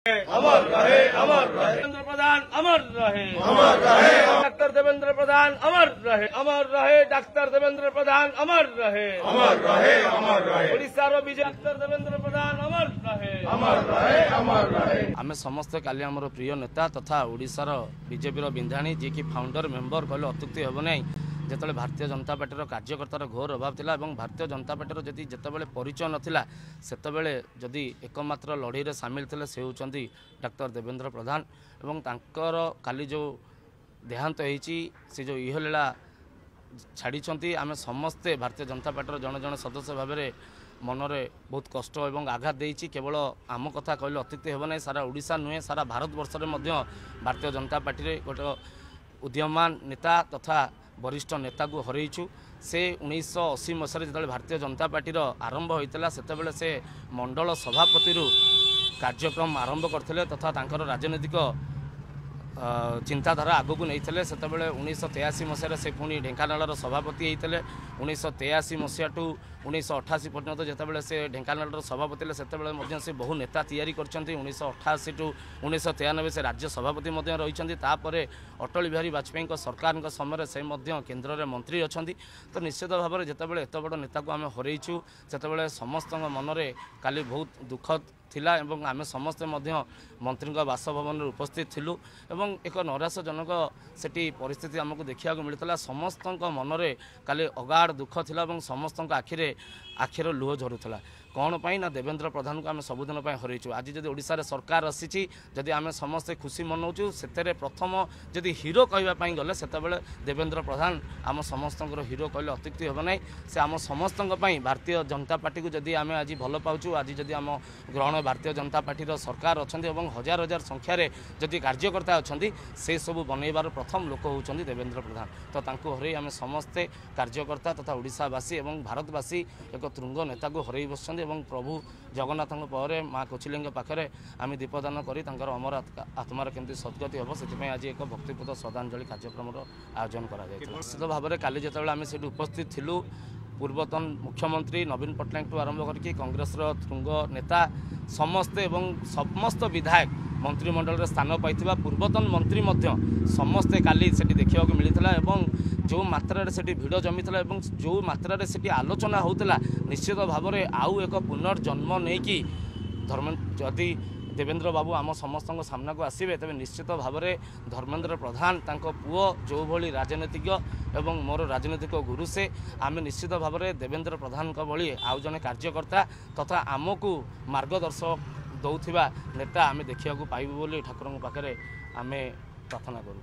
अमर रहे देवेंद्र प्रधान अमर रहे डॉक्टर देवेंद्र प्रधान अमर रहे डॉक्टर देवेंद्र प्रधान अमर रहे ओडिशार विजय डॉक्टर देवेंद्र प्रधान अमर रहे आम समस्त काली आमर प्रिय नेता तथा ओडिशार बीजेपी विंधाणी जी की फाउंडर मेंबर कहले अत्युक्ति हेब नहीं जिते भारतीय जनता पार्टी कार्यकर्तार घोर अभाव थिला एवं भारतीय जनता पार्टी जदि जितेबाला परिचय नथिला सेतेबेले जदि एकमात्र लड़ई रे सामिल थे से होउचंदी डॉक्टर देवेंद्र प्रधान एवं तांकर काली जो देहांत होईची से जो इहलीला छाड़ी आम समस्ते भारतीय जनता पार्टी जन जन सदस्य भाव में मनरे बहुत कष्ट और आघात देती केवल आम कथा कहले अत्युक्ति हेब नहीं सारा ओडिशा नुहे सारा भारत वर्ष में भारतीय जनता पार्टी गोटे उद्यमान नेता तथा वरिष्ठ नेता को हरईचु से 1980 मसीह जो भारतीय जनता पार्टी आरंभ होता से से मंडल सभापति कार्यक्रम आरंभ करते तथा तांकर राजनैतिक चिंताधारा आगक नहीं से 1983 मसीह से पुणी ढेंकानाल सभापति होते 1983 मसीहा टू 1988 पर्यंत जितेबाला से ढेंकानाल सभापति से बहु नेता तैयारी कर 1988 टू 1993 से राज्य सभापति रही अटल बिहारी वाजपेयी सरकार समय से केन्द्र में मंत्री अच्छा तो निश्चित भाव में जितेबाला एत बड़ नेता को आम हरईचु से समस्त मनरे काली बहुत दुखद थिला एवं आमे समस्ते मंत्री बासभवन उपस्थित थिलु एवं एक नैराश्यजनक सेठी परिस्थिति आमको देखा मिलता समस्त मनरे काली अगाध दुख थिला एवं समस्त आखिर लुह झरुला कौन पाई ना देवेंद्र प्रधान को आम सबुदिन हरईचु आज जदि ओडिशा रे सरकार आसी जदि आम समस्ते खुशी मनाऊँ से प्रथम जदि हिरो कहवाई गले से देवेंद्र प्रधान आम समस्त हिरो कहले अत्युक्ति हेब नहीं से आम समस्त भारतीय जनता पार्टी को जदि आम आज भल पाचु आज जदि आम ग्रहण भारतीय जनता पार्टी सरकार अच्छा हजार हजार संख्यार जदि कार्यकर्ता अच्छा से सब बनइबार प्रथम लोक होउछन्ति देवेंद्र प्रधान तो तांको हरई आम समस्ते कार्यकर्ता तथा ओडिशावासी एवं भारतवासी एक तुंग नेता को हरई बस प्रभु जगन्नाथ पर माँ कोचिलिंग पाखे आम दीपदान कर अमर आत्मार केमती सद्गति हम से आज एक भक्तिपूत श्रद्धांजलि कार्यक्रम आयोजन कर निश्चित भाव में काली जो आम से उपस्थित थिलु पूर्वतन मुख्यमंत्री नवीन पट्टनायक आरंभ करके कांग्रेस तुंग नेता समस्ते एवं समस्त विधायक मंत्रिमंडल स्थान पाई पूर्वतन मंत्री समस्ते काली से देखा मिलता एवं जो मात्रा से भिड़ जमी जो मात्रा से आलोचना होता निश्चित भाव में आउ एक पुनर्जन्म नहीं कि जदि देवेंद्र बाबू आम समस्त सामना को आसवे तेज निश्चित भाव में धर्मेंद्र प्रधान पुओ जो भली राजनीतिज्ञ एवं मोर राजनीतिक गुरु से आम निश्चित भाव में देवेंद्र प्रधान भली आउ जने कार्यकर्ता तथा आमको मार्गदर्शक दौथिबा नेता आम देखा पाइबु बोली ठाकुर पाखे आम प्रार्थना करूँ।